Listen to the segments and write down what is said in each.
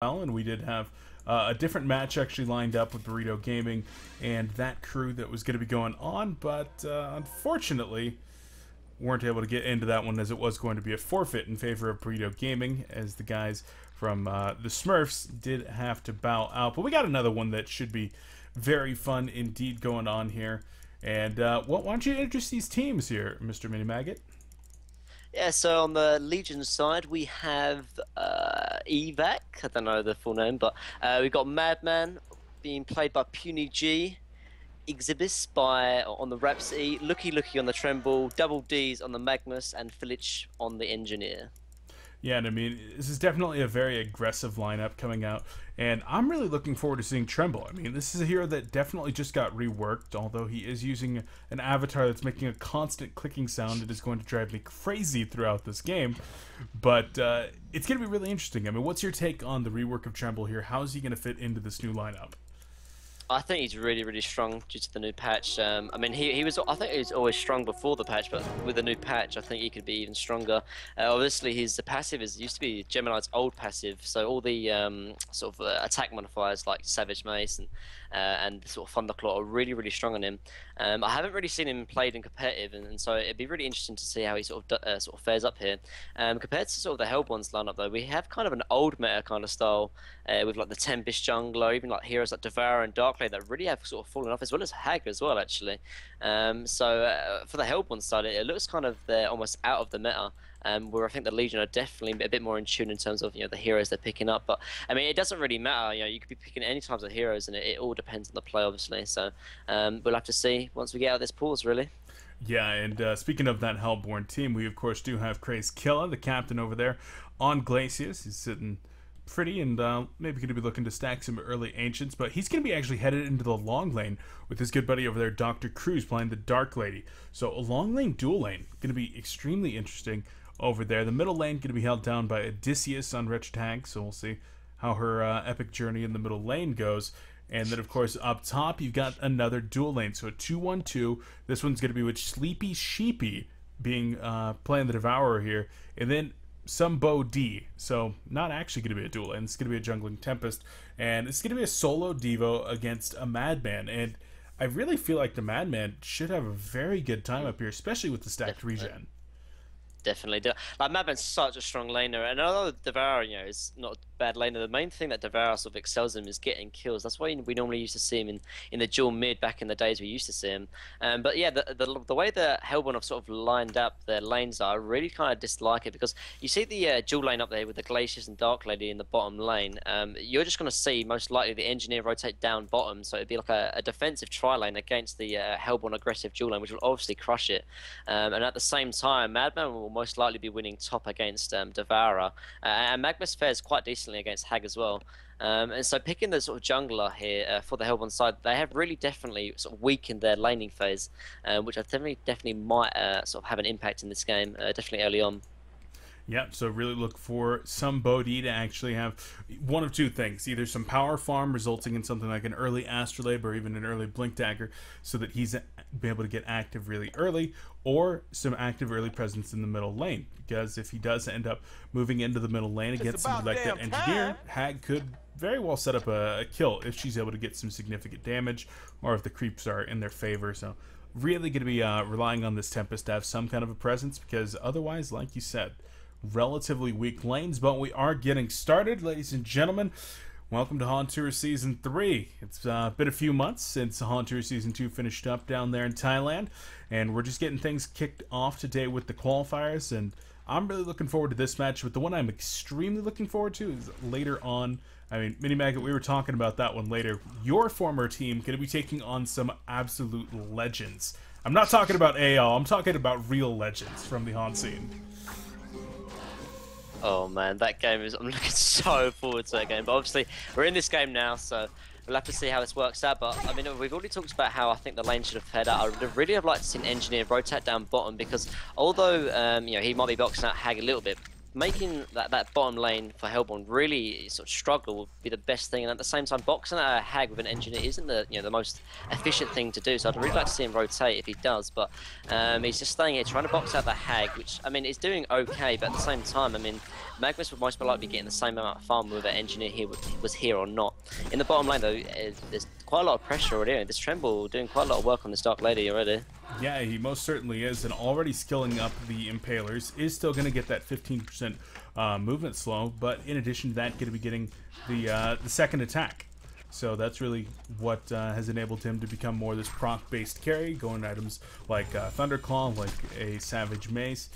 well, and we did have a different match actually lined up with Burrito Gaming and that crew that was going to be going on, but unfortunately weren't able to get into that one as it was going to be a forfeit in favor of Burrito Gaming, as the guys from the Smurfs did have to bow out. But we got another one that should be very fun indeed going on here. And why don't you introduce these teams here, Mr. Mini Maggot? Yeah, so on the Legion side, we have EvaC. I don't know the full name, but we've got Madman being played by Puny G, Exhibis on the Rhapsody, Looky Looky on the Tremble, Double D's on the Magnus, and Filich on the Engineer. Yeah, and I mean, this is definitely a very aggressive lineup coming out, and I'm really looking forward to seeing Tremble. I mean, this is a hero that definitely just got reworked, although he is using an avatar that's making a constant clicking sound that is going to drive me crazy throughout this game. But it's going to be really interesting. I mean, what's your take on the rework of Tremble here? How is he going to fit into this new lineup? I think he's really, really strong due to the new patch. I mean, he was. I think he was always strong before the patch, but with the new patch, I think he could be even stronger. Obviously, his passive used to be Gemini's old passive, so all the sort of attack modifiers like Savage Mace and sort of Thunderclaw are really, really strong on him. I haven't really seen him played in competitive, and so it'd be really interesting to see how he sort of fares up here. Compared to sort of the Hellborns lineup, though, we have kind of an old meta kind of style with like the Tempest jungler, even like heroes like Devourer and Darkblade that really have sort of fallen off, as well as Hag as well, actually. So for the Hellborn side, it looks kind of they're almost out of the meta. Where I think the Legion are definitely a bit more in tune in terms of the heroes they're picking up. But I mean, it doesn't really matter. You could be picking any types of heroes, and it all depends on the play, obviously. So we'll have to see once we get out of this pause, really. Yeah, and speaking of that Hellborn team, we of course do have Craze Killa, the captain over there, on Glacius. He's sitting pretty and maybe going to be looking to stack some early Ancients, but he's going to be actually headed into the long lane with his good buddy over there, Dr. Cruz, playing the Dark Lady. So a long lane, dual lane, going to be extremely interesting over there. The middle lane going to be held down by Odysseus on Wretched Hag, so we'll see how her epic journey in the middle lane goes. And then, of course, up top, you've got another dual lane. So a 2-1-2. This one's going to be with Sleepy Sheepy being playing the Devourer here. And then some Bo D. So not actually going to be a dual lane. It's going to be a Jungling Tempest. And it's going to be a solo Devo against a Madman. And I really feel like the Madman should have a very good time up here, especially with the stacked regen. Definitely do. Like Madman's such a strong laner, and although Devourer, is not a bad laner, the main thing that Devourer sort of excels in is getting kills. That's why we normally used to see him in the dual mid back in the days we used to see him. But yeah, the way the Hellborn have sort of lined up their lanes, I really kind of dislike it, because you see the dual lane up there with the Glaciers and Dark Lady in the bottom lane. You're just going to see most likely the Engineer rotate down bottom, so it'd be like a defensive tri lane against the Hellborn aggressive dual lane, which will obviously crush it. And at the same time, Madman will most likely be winning top against Devourer, and Magnus fares quite decently against Hag as well. And so picking the sort of jungler here for the Hellborn side, they have really definitely sort of weakened their laning phase, which I definitely might sort of have an impact in this game, definitely early on. Yep, so really look for some Bodhi to actually have one of two things. Either some power farm resulting in something like an early Astrolabe or even an early Blink Dagger, so that he's be able to get active really early, or some active early presence in the middle lane. Because if he does end up moving into the middle lane against somebody like that Engineer, Hag could very well set up a kill if she's able to get some significant damage, or if the creeps are in their favor. So really going to be relying on this Tempest to have some kind of a presence, because otherwise, like you said, relatively weak lanes. But we are getting started, ladies and gentlemen. Welcome to Hauntour Season 3. It's been a few months since Hauntour Season 2 finished up down there in Thailand, and we're just getting things kicked off today with the qualifiers, and I'm really looking forward to this match. But the one I'm extremely looking forward to is later on. I mean, Mini Maggot, we were talking about that one later. Your former team going to be taking on some absolute legends. I'm not talking about AL, I'm talking about real legends from the Haunt scene. Oh man, that game I'm looking so forward to that game. But obviously, we're in this game now, so we'll have to see how this works out. But I mean, we've already talked about how I think the lane should have played out. I would really have liked to see an Engineer rotate down bottom, because although he might be boxing out Hag a little bit, making that bottom lane for Hellborn really sort of struggle will be the best thing, and at the same time, boxing a Hag with an engineer isn't the most efficient thing to do. So I'd really like to see him rotate if he does, but he's just staying here trying to box out the Hag, which I mean is doing okay, but at the same time, I mean Magnus would most likely be getting the same amount of farm whether engineer here was here or not. In the bottom lane though, there's quite a lot of pressure already. This Tremble doing quite a lot of work on this Dark Lady already. Yeah, he most certainly is, and already skilling up the Impalers. Is still going to get that 15% movement slow, but in addition to that, going to be getting the second attack. So that's really what has enabled him to become more this proc-based carry, going items like Thunderclaw, like a Savage Mace.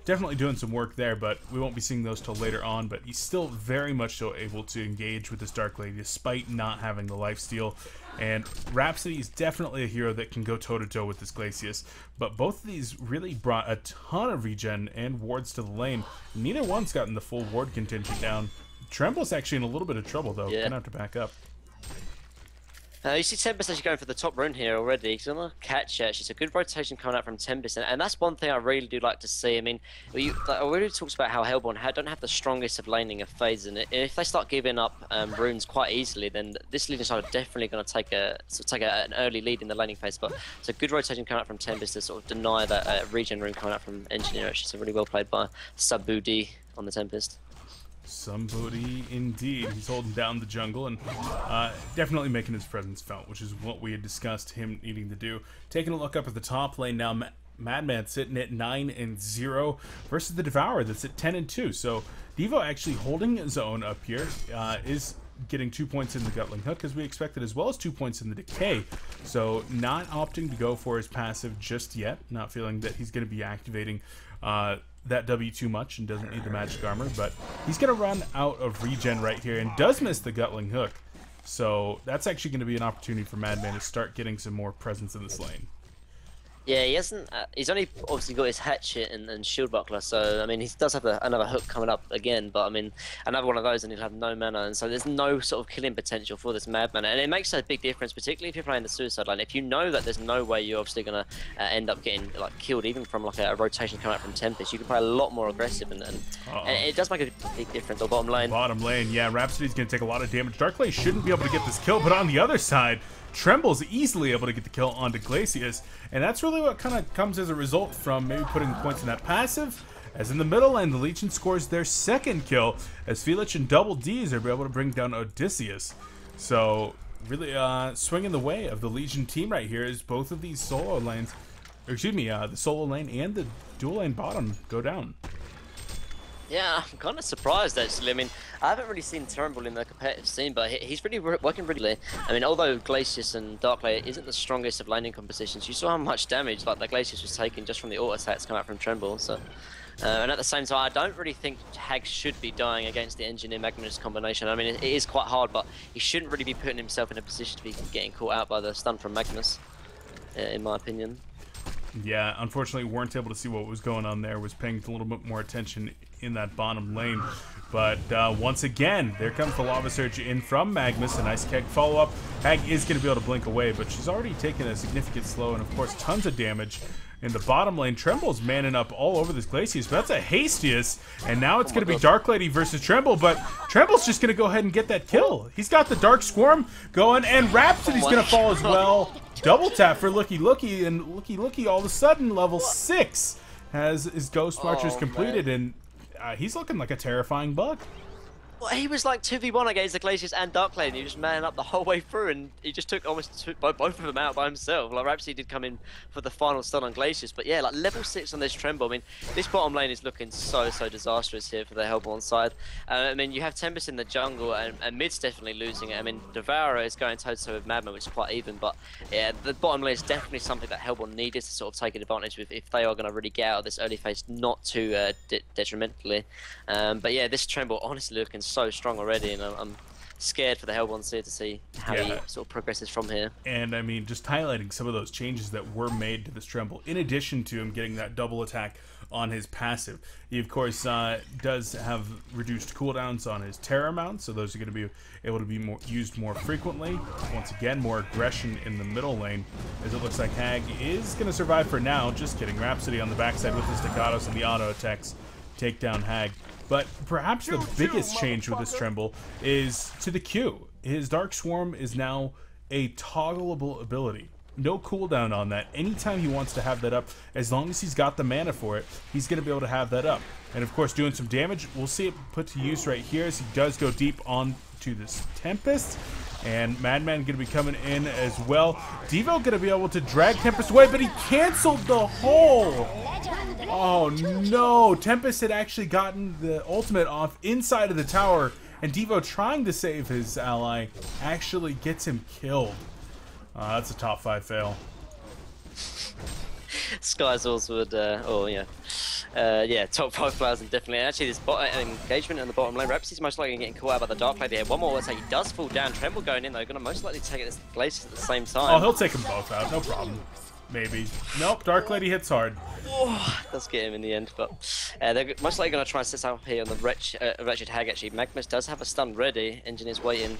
Definitely doing some work there, but we won't be seeing those till later on. But he's still very much so able to engage with this Dark Lady despite not having the lifesteal. And Rhapsody is definitely a hero that can go toe-to-toe with this Glacius. But both of these really brought a ton of regen and wards to the lane. Neither one's gotten the full ward contingent down. Tremble's actually in a little bit of trouble, though. Yeah. Gonna have to back up. You see Tempest actually going for the top rune here already. He's on a catch. She's a good rotation coming out from Tempest, and that's one thing I really do like to see. I mean, I already talked about how Hellborn don't have the strongest of laning of phases, and if they start giving up runes quite easily, then this leading side are definitely going to take an early lead in the laning phase. But it's a good rotation coming out from Tempest to sort of deny that regen rune coming out from Engineer. Actually, so really well played by Sabudi on the Tempest. Somebody indeed. He's holding down the jungle and definitely making his presence felt, which is what we had discussed him needing to do. Taking a look up at the top lane now, Madman sitting at 9-0 versus the Devourer that's at 10-2. So Devo actually holding his own up here, is getting 2 points in the Gutling Hook as we expected, as well as 2 points in the Decay. So not opting to go for his passive just yet, not feeling that he's going to be activating that W too much and doesn't need the magic armor, but he's going to run out of regen right here and does miss the Gutling Hook. So that's actually going to be an opportunity for Madman to start getting some more presence in this lane. Yeah, he hasn't. He's only obviously got his hatchet and shield buckler, so I mean he does have another hook coming up again. But I mean another one of those, and he'll have no mana, and so there's no sort of killing potential for this Madman, and it makes a big difference, particularly if you're playing the Suicide line. If you know that there's no way you're obviously gonna end up getting like killed, even from like a rotation coming out from Tempest, you can play a lot more aggressive, and it does make a big difference. Or bottom lane. Bottom lane, yeah. Rhapsody's gonna take a lot of damage. Darklane shouldn't be able to get this kill, but on the other side, Tremble's easily able to get the kill onto Glacius, and that's really what kind of comes as a result from maybe putting points in that passive. As in the middle lane, the Legion scores their second kill as Felix and Double D's are able to bring down Odysseus. So really swinging the way of the Legion team right here is both of these solo lanes, or excuse me, the solo lane and the dual lane bottom go down. Yeah, I'm kind of surprised actually. I mean, I haven't really seen Tremble in the competitive scene, but he's really working really well. I mean, although Glacius and Darklight isn't the strongest of laning compositions, you saw how much damage like the Glacius was taking just from the auto attacks coming out from Tremble. So, and at the same time, I don't really think Hag should be dying against the Engineer Magnus combination. I mean, it is quite hard, but he shouldn't really be putting himself in a position to be getting caught out by the stun from Magnus, in my opinion. Yeah, unfortunately, we weren't able to see what was going on there. Was paying a little bit more attention in that bottom lane. But once again, there comes the Lava Surge in from Magnus. A nice keg follow-up. Hag is going to be able to blink away, but she's already taken a significant slow and, of course, tons of damage. In the bottom lane, Tremble's manning up all over this Glacius, but that's a Hastius, and now it's going to be Dark Lady versus Tremble, but Tremble's just going to go ahead and get that kill. He's got the Dark Swarm going, and Rhapsody's going to fall as well. Double tap for Looky Looky, and Looky Looky all of a sudden, level 6, has his Ghost Marchers completed, and he's looking like a terrifying bug. Well, he was like 2v1 against the Glacius and Dark Lane. He was manning up the whole way through, and he just took almost both of them out by himself. Like, Rhapsody did come in for the final stun on Glacius, but yeah, like level 6 on this Tremble. I mean, this bottom lane is looking so disastrous here for the Hellborn side. I mean, you have Tempest in the jungle, and mid's definitely losing it. I mean, Devourer is going toe-to-toe with Madman, which is quite even, but yeah, the bottom lane is definitely something that Hellborn needed to sort of take advantage of if they are going to really get out of this early phase, not too detrimentally. But yeah, this Tremble honestly looking so strong already, and I'm scared for the Hellborns here to see how he sort of progresses from here. And I mean, just highlighting some of those changes that were made to this Tremble, in addition to him getting that double attack on his passive. He, of course, does have reduced cooldowns on his Terror Mounts, so those are going to be able to be used more frequently. Once again, more aggression in the middle lane, as it looks like Hag is going to survive for now. Just kidding. Rhapsody on the backside with the staccatos and the auto attacks take down Hag. But perhaps the biggest change with this Tremble is to the Q. His Dark Swarm is now a toggleable ability. No cooldown on that. Anytime he wants to have that up, as long as he's got the mana for it, he's going to be able to have that up. And of course, doing some damage, we'll see it put to use right here as he does go deep onto this Tempest. And Madman going to be coming in as well. Devo going to be able to drag Tempest away, but he canceled the hole. Oh no, Tempest had actually gotten the ultimate off inside of the tower, and Devo, trying to save his ally, actually gets him killed. That's a top 5 fail. Skies also would, yeah, top 5 players and definitely. And actually, this engagement in the bottom lane, Rapsy's most likely getting caught out by the Dark Lady here. One more, let's say he does fall down. Tremble going in though, going to most likely take it to Glaciers at the same time. Oh, he'll take them both out, no problem. Maybe. Nope, Dark Lady hits hard. Oh, does get him in the end, but they're most likely going to try and set up here on the Wretched Hag actually. Magnus does have a stun ready, Engineer's waiting.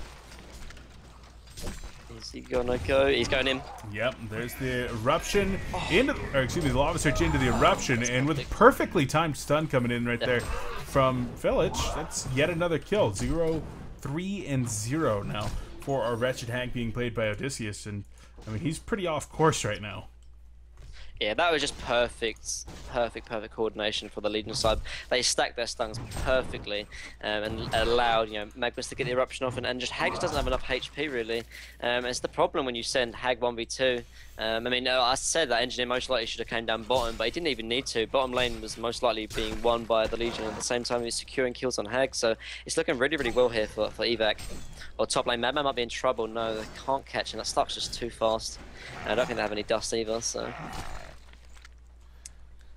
Is he gonna go? He's going in. Yep, there's the eruption into, or excuse me, the lava surge into the eruption, and with a perfectly timed stun coming in right there from Village, that's yet another kill. 0, 3, and 0 now for our Wretched Hag being played by Odysseus, and I mean he's pretty off course right now. Yeah, that was just perfect coordination for the Legion side. They stacked their stuns perfectly and allowed, you know, Magnus to get the eruption off, and just Hag just doesn't have enough HP really. It's the problem when you send Hag 1v2. I mean, I said that Engineer most likely should have came down bottom, but he didn't even need to. Bottom lane was most likely being won by the Legion at the same time he was securing kills on Hag, so it's looking really well here for EvaC. Or top lane, Madman might be in trouble. No, they can't catch him. That stuff's just too fast. I don't think they have any dust either, so...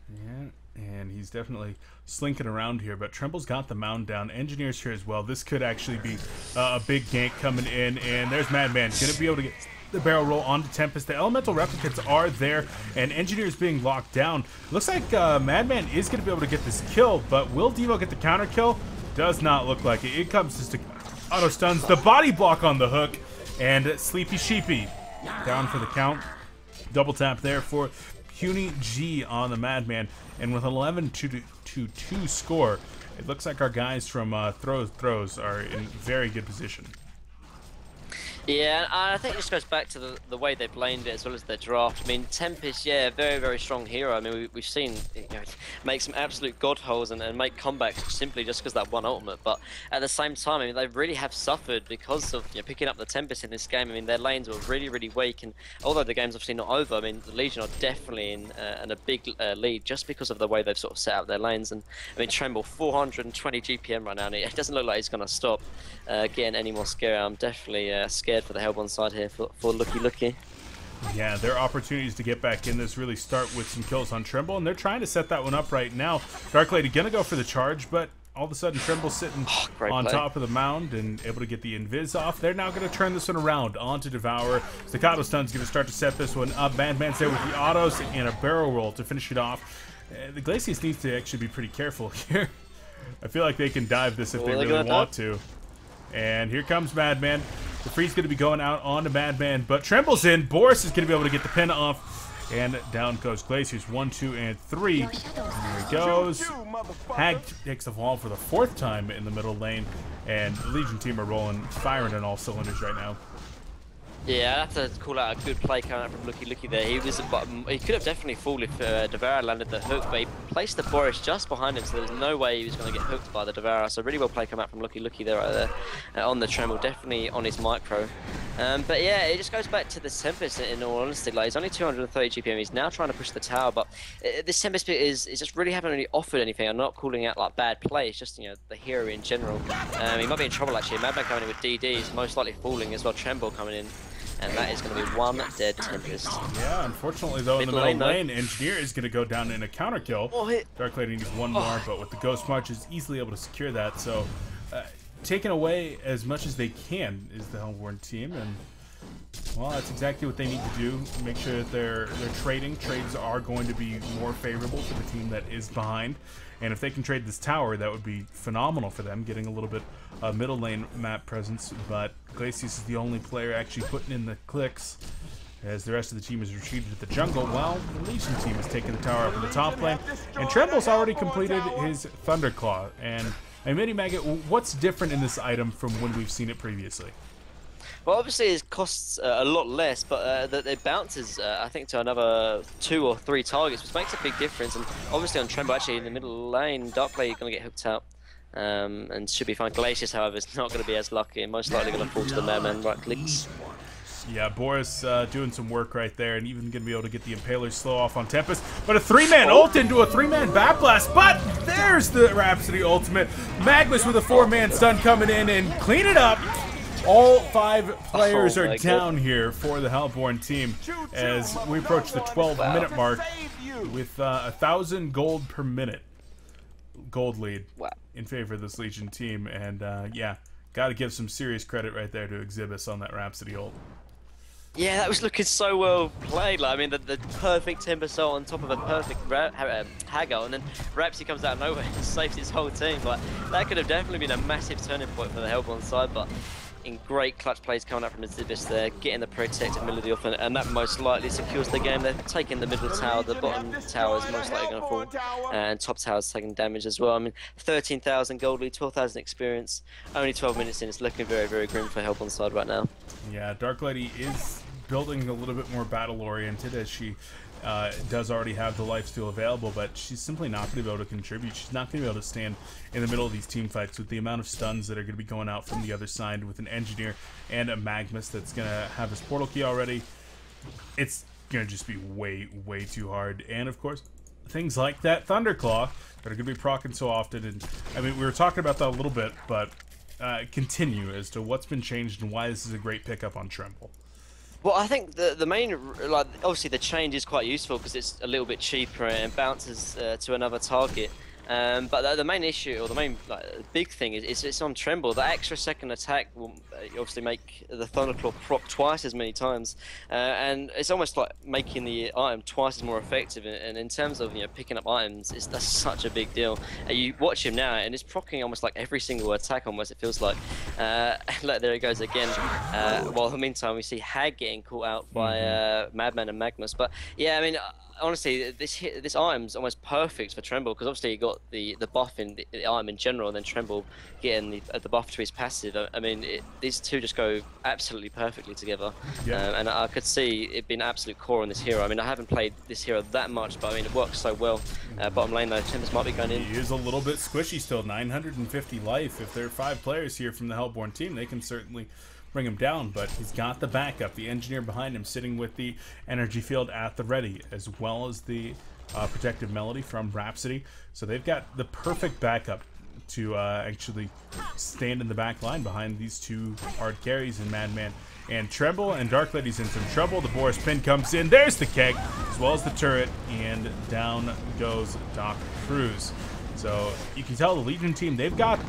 Yeah, and he's definitely slinking around here, but Tremble's got the mound down. Engineer's here as well. This could actually be a big gank coming in, and there's Madman. Going to be able to get the barrel roll onto Tempest. The elemental replicates are there, and Engineer's being locked down. Looks like Madman is going to be able to get this kill, but will Devo get the counter kill? Does not look like it. It comes just to auto stuns. The body block on the hook, and Sleepy Sheepy down for the count. Double tap there for Puny G on the Madman, and with 11-2 score, it looks like our guys from Throws are in very good position. Yeah, I think it just goes back to the way they've laned it as well as their draft. I mean, Tempest, yeah, very strong hero. I mean, we've seen, you know, make some absolute god holes and make comebacks simply just because that one ultimate. But at the same time, I mean, they really have suffered because of, you know, picking up the Tempest in this game. I mean, their lanes were really weak, and although the game's obviously not over, I mean, the Legion are definitely in a big lead just because of the way they've sort of set out their lanes. And I mean, Tremble 420 GPM right now, and it doesn't look like he's going to stop getting any more scary. I'm definitely scared for the Hellborn side here for Looky. Yeah, their opportunities to get back in this really start with some kills on Tremble, and they're trying to set that one up right now. Dark Lady gonna go for the charge, but all of a sudden Tremble's sitting on top of the mound and able to get the invis off. They're now gonna turn this one around onto Devour. Staccato Stun's gonna start to set this one up. Madman's there with the autos and a barrel roll to finish it off. The Glaciers needs to actually be pretty careful here. I feel like they can dive this if they really want to. And here comes Madman. The free's going to be going out onto Madman, but Tremble's in. Boris is going to be able to get the pin off. And down goes Glaciers. 1, 2, and 3. And there he goes. Hag takes the fall for the 4th time in the middle lane. And the Legion team are firing on all cylinders right now. Yeah, I have to call out a good play coming out from Looky there. He could have definitely fallen if Devourer landed the hook, but he placed the Boris just behind him, so there was no way he was going to get hooked by the Devourer. So really well play coming out from Looky there right there on the Tremble, definitely on his micro. But yeah, it just goes back to the Tempest in all honesty. Like, he's only 230 GPM, he's now trying to push the tower, but this Tempest bit is just really haven't really offered anything. I'm not calling out like bad play, it's just, you know, the hero in general. He might be in trouble actually. Madman coming in with DD is most likely falling as well. Tremble coming in. And that is going to be one dead Tempest. Yeah, unfortunately though, in the middle lane, Engineer is going to go down in a counter kill. Dark Lady needs one more, but with the Ghost March is easily able to secure that. So, taking away as much as they can is the Hellborn team, and well, that's exactly what they need to do. Make sure that they're trading. Trades are going to be more favorable for the team that is behind. And if they can trade this tower, that would be phenomenal for them, getting a little bit middle lane map presence. But Glacius is the only player actually putting in the clicks. as the rest of the team is retreated to the jungle, while the Legion team is taking the tower up in the top lane. And Tremble's already completed his Thunderclaw. And Mini Maggot, what's different in this item from when we've seen it previously? Well, obviously it costs a lot less, but it bounces, I think, to another 2 or 3 targets, which makes a big difference. And obviously on Tremble, actually in the middle lane, Dark Lady going to get hooked out. And should be fine. Glacius, however, is not going to be as lucky, and most likely going to fall to the Madman right clicks. Yeah, Boris doing some work right there, and even going to be able to get the Impaler slow off on Tempest. But a 3-man ult into a 3-man Bat Blast. But there's the Rhapsody ultimate. Magnus with a 4-man stun coming in and clean it up. All 5 players are down here for the Hellborn team as we approach the 12-minute mark with 1,000 gold per minute. Gold lead in favor of this Legion team. And yeah, got to give some serious credit right there to Exhibus on that Rhapsody ult. Yeah, that was looking so well played. Like, I mean, the perfect timber soul on top of a perfect Hagar, and then Rhapsody comes out of nowhere and saves his whole team. Like, that could have definitely been a massive turning point for the Hellborn side, but in great clutch plays coming up from Exhibus there, getting the protected Melody off, and that most likely secures the game. They're taking the middle tower, the bottom tower is most likely going to fall, and top tower's taking damage as well. I mean, 13,000 gold lead, 12,000 experience, only 12 minutes in. It's looking very, very grim for Hellborn side right now. Yeah, Dark Lady is building a little bit more battle-oriented, as she does already have the lifesteal available, but she's simply not going to be able to contribute. She's not going to be able to stand in the middle of these team fights with the amount of stuns that are going to be going out from the other side with an Engineer and a Magnus that's going to have his portal key already. It's going to just be way, way too hard. And, of course, things like that Thunderclaw that are going to be proccing so often. And I mean, we were talking about that a little bit, but continue as to what's been changed and why this is a great pickup on Tremble. Well, I think the main, like, obviously the change is quite useful because it's a little bit cheaper and bounces to another target. But the main issue, or the main big thing, is it's on Tremble. That extra second attack will obviously make the Thunderclaw proc twice as many times, and it's almost like making the item twice as more effective. And in terms of picking up items, that's such a big deal. You watch him now, and it's proccing almost like every single attack. Almost it feels like. There it goes again. While in the meantime, we see Hag getting caught out by Madman and Magnus. But yeah, I mean. Honestly, this item's almost perfect for Tremble because obviously you got the buff in the item in general, and then Tremble getting the buff to his passive. I mean, these two just go absolutely perfectly together. Yeah. And I could see it being absolute core on this hero. I mean, I haven't played this hero that much, but I mean, it works so well. Bottom lane though, Tempest might be going in. He is a little bit squishy still, 950 life. If there are 5 players here from the Hellborn team, they can certainly bring him down, but he's got the backup. The Engineer behind him sitting with the energy field at the ready, as well as the protective Melody from Rhapsody. So they've got the perfect backup to actually stand in the back line behind these 2 hard carries in Madman and Tremble. And Dark Lady's in some trouble. The Boris pin comes in. There's the keg, as well as the turret, and down goes Doc Cruz. So you can tell the Legion team, they've got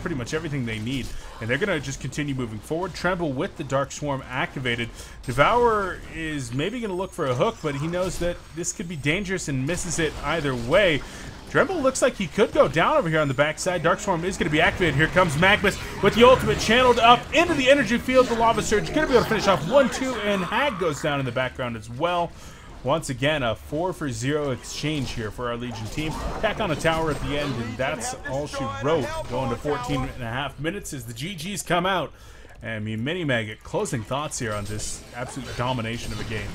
pretty much everything they need, and they're gonna just continue moving forward. Tremble with the Dark Swarm activated. Devourer is maybe gonna look for a hook, but he knows that this could be dangerous and misses it either way. Tremble looks like he could go down over here on the backside. Dark Swarm is going to be activated. Here comes Magnus with the ultimate channeled up into the energy field. The Lava Surge going to be able to finish off 1-2, and Hag goes down in the background as well. Once again, a 4-for-0 exchange here for our Legion team. Back on a tower at the end, and that's all she wrote. Going to 14.5 minutes as the GGs come out. And I mean, Mini Maggot, closing thoughts here on this absolute domination of a game.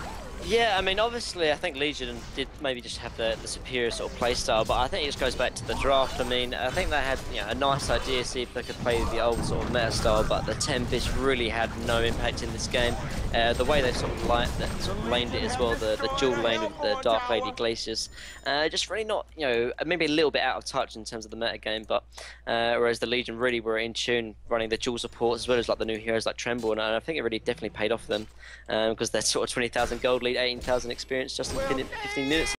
Yeah, I mean, obviously, I think Legion did maybe just have the superior sort of playstyle, but I think it just goes back to the draft. I mean, I think they had a nice idea, see if they could play the old sort of meta style, but the Tempest really had no impact in this game. The way they sort of laned it as well, the dual lane with the Dark Lady Glacius, just really not, maybe a little bit out of touch in terms of the meta game, but whereas the Legion really were in tune, running the dual supports as well as like the new heroes like Tremble, and I think it really definitely paid off for them because they're sort of 20,000 gold lead, 18,000 experience just in 15 minutes.